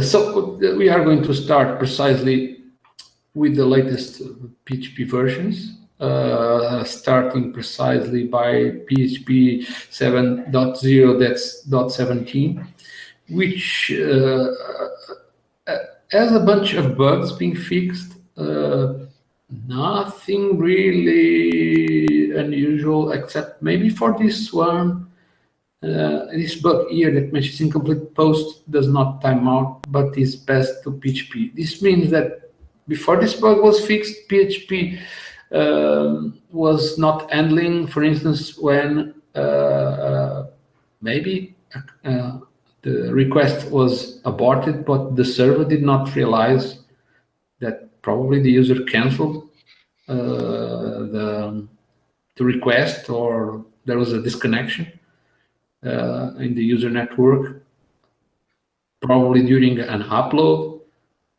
So we are going to start precisely with the latest PHP versions, starting precisely by PHP 7.0, that's .17, which has a bunch of bugs being fixed. Nothing really unusual, except maybe for this one. This bug here that mentions incomplete post does not time out, but is passed to PHP. This means that before this bug was fixed, PHP was not handling, for instance, when maybe the request was aborted, but the server did not realize that probably the user canceled the request, or there was a disconnection in the user network, probably during an upload,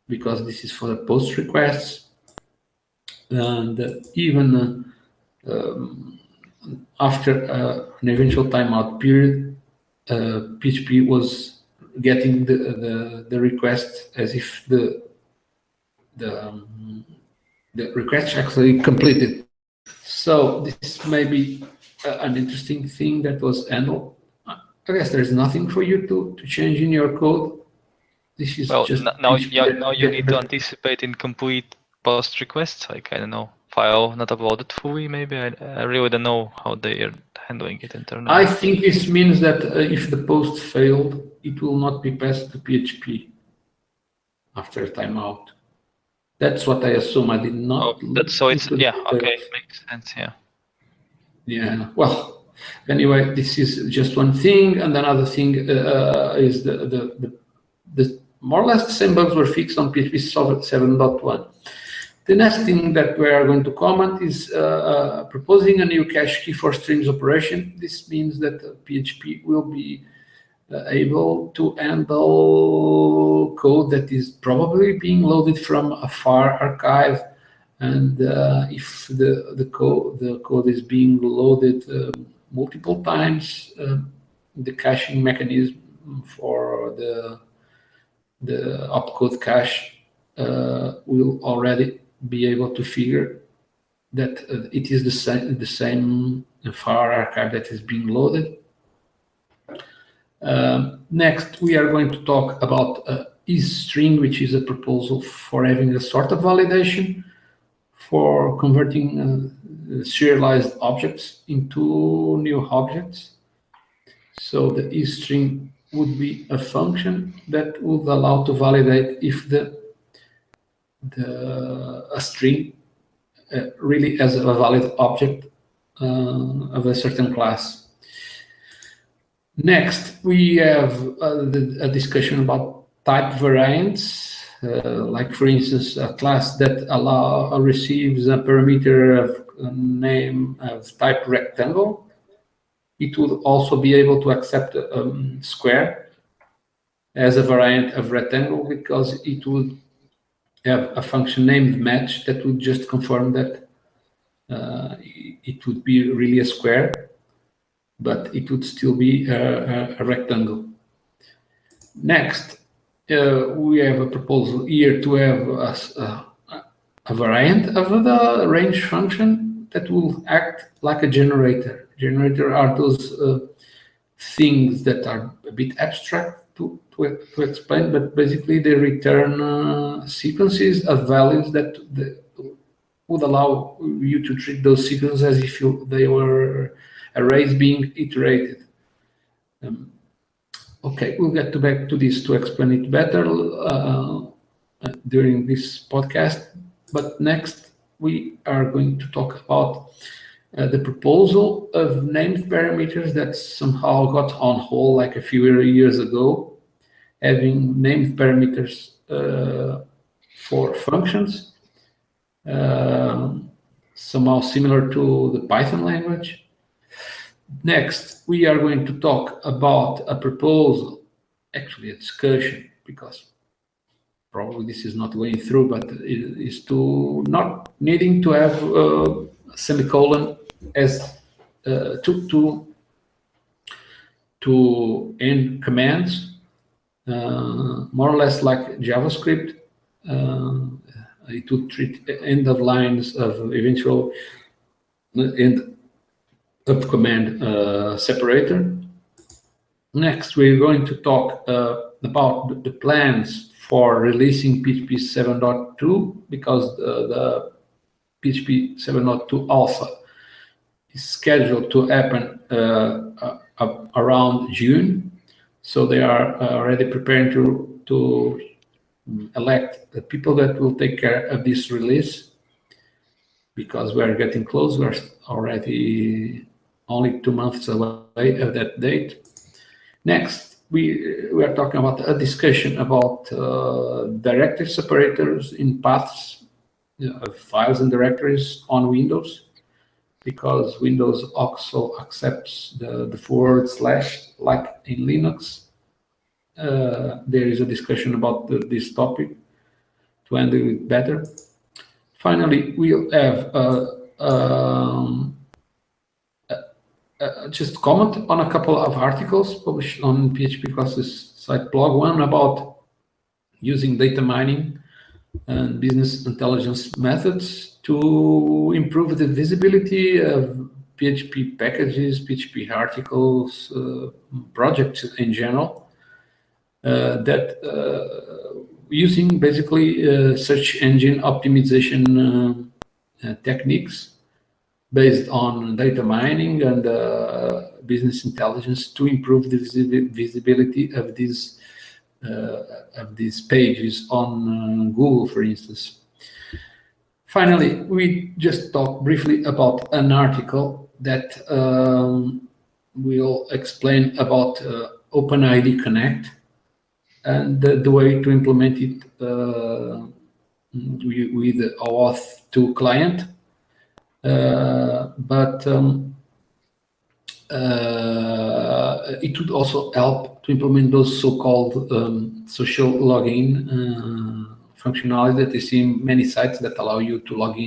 because this is for the post requests. And even after an eventual timeout period, PHP was getting the request as if the request actually completed. So this may be an interesting thing that was handled. I guess there's nothing for you to change in your code. This is just now you need to anticipate incomplete post requests. Like, I don't know, file not uploaded fully. Maybe I really don't know how they are handling it internally. I think this means that if the post failed, it will not be passed to PHP after a timeout. That's what I assume. I did not. So it's okay, makes sense. Yeah. Well. Anyway, this is just one thing, and another thing is the more or less the same bugs were fixed on PHP 7.1. The next thing that we are going to comment is proposing a new cache key for streams operation. This means that PHP will be able to handle code that is probably being loaded from a far archive, and if the code is being loaded multiple times, the caching mechanism for the opcode cache will already be able to figure that it is the same far archive that is being loaded. Next, we are going to talk about isString, which is a proposal for having a sort of validation for converting serialized objects into new objects. So the isString would be a function that would allow to validate if a string really has a valid object of a certain class. Next, we have a discussion about type variants. Like, for instance, a class that receives a parameter of name of type rectangle. It would also be able to accept square as a variant of rectangle, because it would have a function named match that would just confirm that it would be really a square, but it would still be a rectangle. Next, we have a proposal here to have a variant of the range function that will act like a generator. Generator are those things that are a bit abstract to explain, but basically they return sequences of values that would allow you to treat those sequences as if they were arrays being iterated. Okay, we'll get back to this to explain it better during this podcast. But next, we are going to talk about the proposal of named parameters that somehow got on hold like a few years ago, having named parameters for functions, somehow similar to the Python language. Next, we are going to talk about a proposal, actually a discussion, because probably this is not going through, but it is to not needing to have a semicolon as to end commands more or less like JavaScript. It would treat end of lines of eventual end of command separator. Next, we're going to talk about the plans for releasing PHP 7.2, because the PHP 7.2 alpha is scheduled to happen around June. So they are already preparing to elect the people that will take care of this release, because we are getting close. We're already only 2 months away of that date. Next, we are talking about a discussion about directory separators in paths of files and directories on Windows, because Windows also accepts the forward slash like in Linux. There is a discussion about this topic to handle it better. Finally, we'll have just comment on a couple of articles published on PHP Classes site blog. One about using data mining and business intelligence methods to improve the visibility of PHP packages, PHP articles, projects in general, using basically search engine optimization techniques based on data mining and business intelligence to improve the visibility of these pages on Google, for instance. Finally, we just talked briefly about an article that will explain about OpenID Connect and the way to implement it with the OAuth 2 client. But it would also help to implement those so-called social login functionality that you see in many sites that allow you to log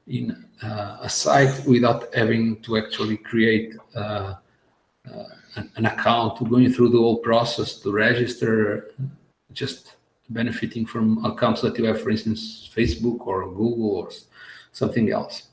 in a site without having to actually create an account, going through the whole process to register, just benefiting from accounts that you have, for instance, Facebook or Google or something else.